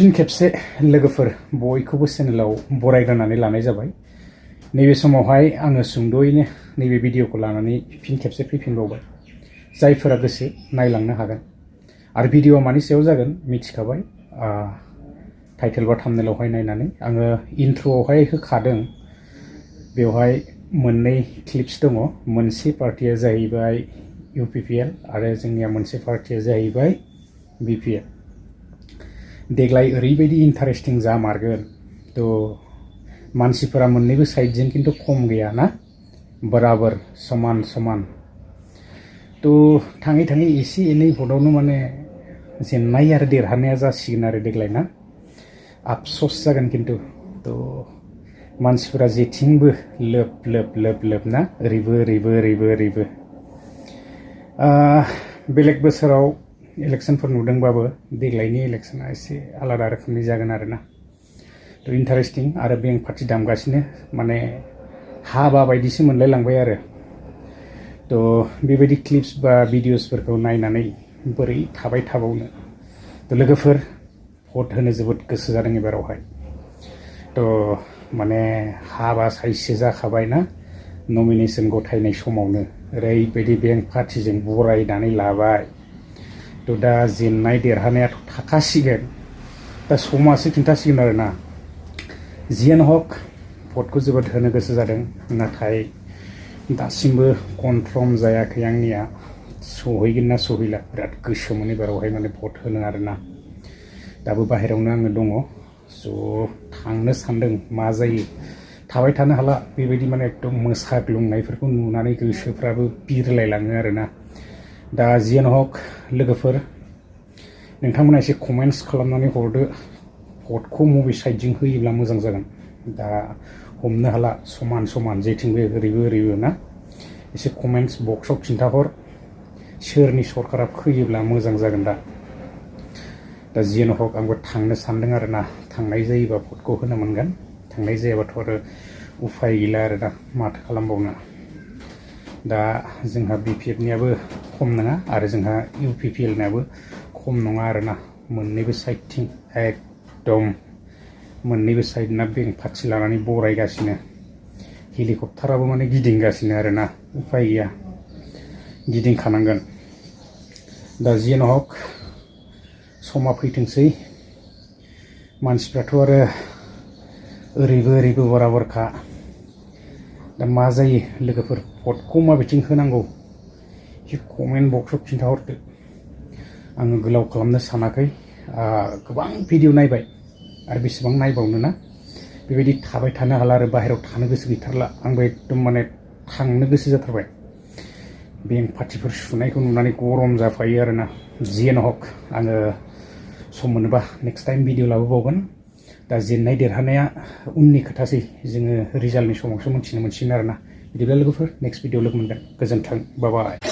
फिन खेबसे लोगोफोर बयखौबो चेनेलाव बरायग्रोनानै लानाय जाबाय। नैबे समावहाय आङो सुंद'यैनो नैबे भिडिअखौ लानानै फिन खेबसे फैफिनबावबाय। जायफोरा गोसो नायलांनो हागोन। आरो भिडिअआ मानि सायाव जागोन मिथिखाबाय। टाइटेल बा थाम्बनेलावहाय नायनानै आङो इन्ट्र'आवहाय होखादों। बेवहाय मोननै क्लिप्स दङ। मोनसे पार्टिया जाहैबाय UPPL आरो जोंनिया मोनसे पार्टिया जाहैबाय BPL। देग्लाय ओरैबायदि इन्टारेस्टिं जामारगोन। तो मानसिफोरा मोननैबो साइडजों खिन्थु खम गैया ना, बराबर समान समान। तो थाङै थाङै एसे एनै भटआवनो माने जेननाय आरो देरहानाया जासिगोन आरो देग्लाय ना। आफस'स जागोन खिन्थु। तो मानसिफोरा जेथिंबो लोब लोब लोब लोब ना, ओरैबो ओरैबो ओरैबो ओरैबो। बेलेग बोसोराव इलेक्शनफोर नुदोंबाबो देग्लायनि इलेक्शना एसे आलादा रोखोमनि जागोन आरोना। तो इन्टारेस्टिं आरो बेंक पार्टि दामगासिनो माने हाबा बायदिसो मोनलाय लांबाय आरो। तो बेबायदि क्लिप्स बा भिडिअसफोरखौ नायनानै बोरै थाबाय थाबावनो। तो लोगोफोर भट होनो जोबोद गोसो जादों एबारावहाय। तो माने हाबा साइजसो जाखाबाय ना, नमिनेशन गथायनाय समावनो ओरैबायदि बेंक पार्टिजों बरायनानै लाबाय। तो दा जेननाय देरहानायाथ' थाखासिगोन, दा समासो खिन्थासिगोन आरोना। जियानो हक भटखौ जोबोद होनो गोसो जादों, नाथाय दासिमबो कनफार्म जायाखै आंनिया सहैगोन ना सहैला। बिराद गोसोमोन एबारावहाय माने भट होनो आरोना। दाबो बाहेरायावनो आङो दङ। स' थांनो सानदों, मा जायो। थाबाय थानो हाला बेबायदि माने एकदम मोसाग्लुंनायफोरखौ नुनानै गोसोफ्राबो बिरलायलाङो आरोना। दा जियानो हक लोगोफोर, नोंथांमोना एसे कमेन्ट्स खालामनानै हरदो भटखौ बबे साइडजों होयोब्ला मोजां जागोन। दा हमनो हाला समान समान जेथिंबो ओरैबो ओरैबो ना। एसे कमेन्ट्स बक्सआव खिन्थाहर सोरनि सरकारा फैयोब्ला मोजां जागोन दा। दा जियानो हक आंबो थांनो सानदों आरोना। थांनाय जायोबा भटखौ होनो मोनगोन, थांनाय जायाबाथ' आरो उफाय गैला आरोना, माथो खालामबावनो। दा जोंहा BPFनियाबो खम नङा आरो जोंहा UPPLनियाबो खम नङा आरोना। मोननैबो साइडथिं एकदम मोननैबो साइडना बेंक पार्टि लानानै बरायगासिनो। हेलिकप्टाराबो माने गिदिंगासिनो आरोना, उफाय गैया गिदिंखानांगोन। दा जियानो हक समा फैथोंसै। मानसिफ्राथ' आरो ओरैबो ओरैबो बराबरखा। दा मा जायो लोगोफोर, भटखौ माबेथिं होनांगौ एसे कमेन्ट बक्सआव खिन्थाहरदो। आङो गोलाव खालामनो सानाखै। गोबां भिडिअ नायबाय आरो बेसेबां नायबावनो ना। बेबायदि थाबाय थानो हाला आरो बाहेरायाव थानो गोसो गैथारला। आंबो एकदम माने थांनो गोसो जाथारबाय। बेंक पार्टिफोर सुनायखौ नुनानै गरम जाफायो आरोना। जियानो हक आङो सम मोनोबा नेक्स्ट टाइम भिडिअ लाबोबावगोन। दा जेननाय देरहानाया उननि खोथासै, जोङो रिजाल्टनि समावसो मोनथिनो मोनसिगोन आरोना। बिदिब्ला लोगोफोर नेक्स्ट भिडिअ लोगो मोनगोन। गोजोन्थों, बाय बाय।